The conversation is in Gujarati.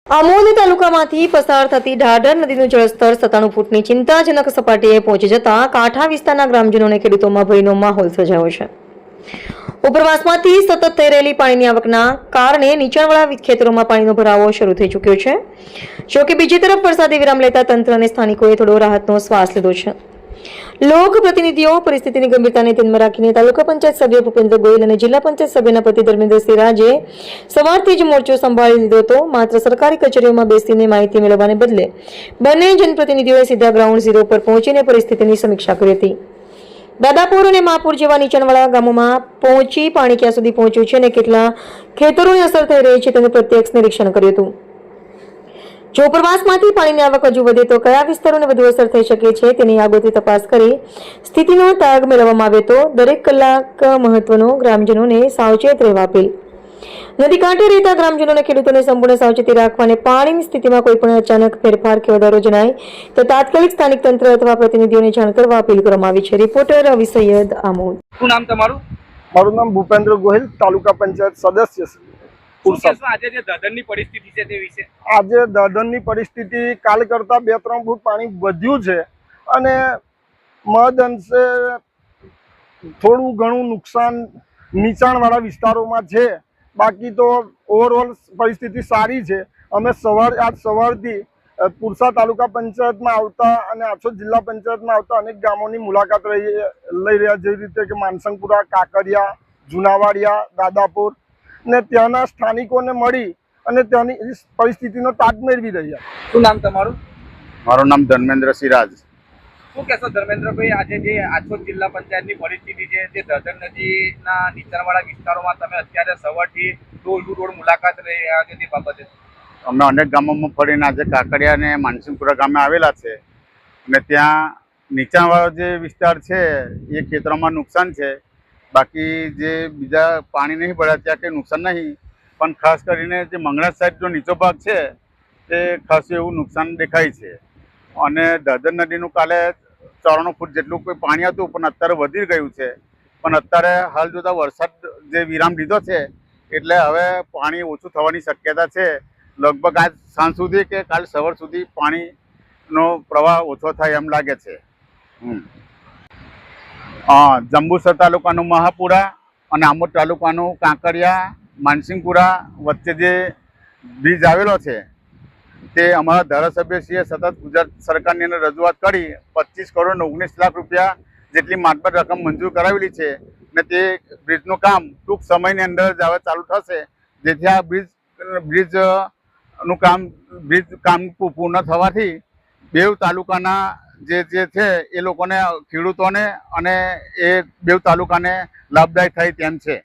આમોદ તાલુકામાંથી પસાર થતી ઢાઢર નદીનું જળસ્તર 97 ફૂટની ચિંતાજનક સપાટીએ પહોંચી જતા કાંઠા વિસ્તારના ગ્રામજનોને ખેડૂતોમાં ભયનો માહોલ સર્જાયો છે। ઉપરવાસમાંથી સતત થઈ રહેલી પાણીની આવકના કારણે નીચાણવાળા ખેતરોમાં પાણીનો ભરાવો શરૂ થઈ ચૂક્યો છે। જો કે બીજી તરફ વરસાદે વિરામ લેતા તંત્ર અને સ્થાનિકોએ થોડો રાહતનો શ્વાસ લીધો છે। લોક પ્રતિનિધિઓ પરિસ્થિતિની ગંભીરતાને ધ્યાનમાં રાખીને તાલુકા પંચાયત સભ્ય ભૂપેન્દ્ર ગોયલ અને જિલ્લા પંચાયત સભ્યના પતિ ધર્મેન્દ્રસિંહ રાજે સવારથી જ મોરચો સંભાળી લીધો હતો। માત્ર સરકારી કચેરીઓમાં બેસીને માહિતી મેળવવાને બદલે બંને જનપ્રતિનિધિઓએ સીધા ગ્રાઉન્ડ ઝીરો પર પહોંચીને પરિસ્થિતિની સમીક્ષા કરી હતી। દાદાપુર અને માપુર જેવા નીચાણવાળા ગામોમાં પહોંચી પાણી ક્યાં સુધી પહોંચ્યું છે અને કેટલા ખેતરોને અસર થઈ રહી છે તેનું પ્રત્યક્ષ નિરીક્ષણ કર્યું હતું। જો ઉપરવાસમાંથી પાણીની આવક હજુ વધે તો કયા વિસ્તારોને વધુ અસર થઈ શકે છે તેની આગોતરી તપાસ કરી સ્થિતિનો તાગ મેળવવામાં આવે તો દરેક કલાક મહત્વનો ગ્રામજનોને સાવચેત રહેવા અપીલ। નદી કાંઠે રહેતા ગ્રામજનોને ખેડૂતોને સંપૂર્ણ સાવચેતી રાખવા અને પાણીની સ્થિતિમાં કોઈ પણ અચાનક ફેરફાર કે વધારો જણાય તો તાત્કાલિક સ્થાનિક તંત્ર અથવા પ્રતિનિધિઓને જાણ કરવા અપીલ કરવામાં આવી છે। રિપોર્ટર રવિ સૈયદ, આમોદ। શું નામ તમારું? મારું નામ ભૂપેન્દ્ર ગોહિલ, તાલુકા પંચાયત સદસ્ય છે। આજે જે દાદરની પરિસ્થિતિ છે તે વિશે આજે દાદરની પરિસ્થિતિ કાલ કરતા 2-3 ફૂટ પાણી વધ્યું છે અને મહદ અંશે થોડું ઘણું નુકસાન નીચાણવાળા વિસ્તારોમાં છે। બાકી તો ઓવરઓલ પરિસ્થિતિ સારી છે। અમે આજ સવારથી પુરસા તાલુકા પંચાયતમાં આવતા અને આછોદ જિલ્લા પંચાયતમાં આવતા અનેક ગામોની મુલાકાત લઈ રહ્યા, જેવી રીતે કે માનસંગપુરા, કાકરિયા, જુનાવાડિયા, દાદાપુર ને ત્યાંના સ્થાનિકોને મળી અને ત્યાંની પરિસ્થિતિનો તાગ મેળવી રહ્યા। શું નામ તમારું? મારું નામ ધર્મેન્દ્રસિંહ રાજ। શું કહેશો ધર્મેન્દ્રભાઈ, આજે જે આછોદ જિલ્લા પંચાયતની પરિસ્થિતિ છે તે દાદર નદીના નીચાણવાળા વિસ્તારોમાં તમે અત્યારે સવારથી ડોર ટુ ડોર મુલાકાત રહી રહ્યા છો તે બાબતે? અમે અનેક ગામોમાં ફરીને આજે કાકડિયા અને માનસિંગપુરા ગામે આવેલા છે અને ત્યાં નીચાણવાળો જે વિસ્તાર છે એ ખેતરોમાં નુકસાન છે। બાકી જે બીજા પાણી નહીં પડ્યા ત્યાં કંઈ નુકસાન નહીં, પણ ખાસ કરીને જે મંગળા સાઈડનો નીચો ભાગ છે તે ખાસું એવું નુકસાન દેખાય છે। અને દાદર નદીનું કાલે 94 ફૂટ જેટલું કોઈ પાણી હતું પણ અત્યારે વધી ગયું છે। પણ અત્યારે હાલ જોતા વરસાદ જે વિરામ લીધો છે એટલે હવે પાણી ઓછું થવાની શક્યતા છે। લગભગ આજ સાંજ સુધી કે કાલ સવાર સુધી પાણીનો પ્રવાહ ઓછો થાય એમ લાગે છે। જંબુસર તાલુકાનું મહાપુરા અને આમોદ તાલુકાનું કાંકરિયા માનસિંગપુરા વચ્ચે જે બ્રિજ આવેલો છે તે અમારા ધારાસભ્યશ્રીએ સતત ગુજરાત સરકારની અંદર રજૂઆત કરી 25 કરોડ ને 19 લાખ રૂપિયા જેટલી માતબર રકમ મંજૂર કરાવેલી છે અને તે બ્રિજનું કામ ટૂંક સમયની અંદર જ હવે ચાલુ થશે, જેથી આ બ્રિજ કામ પૂર્ણ થવાથી બેઉ તાલુકાના જે છે એ લોકોને, ખેડૂતોને અને એ બેઉ તાલુકાને લાભદાયક થાય તેમ છે।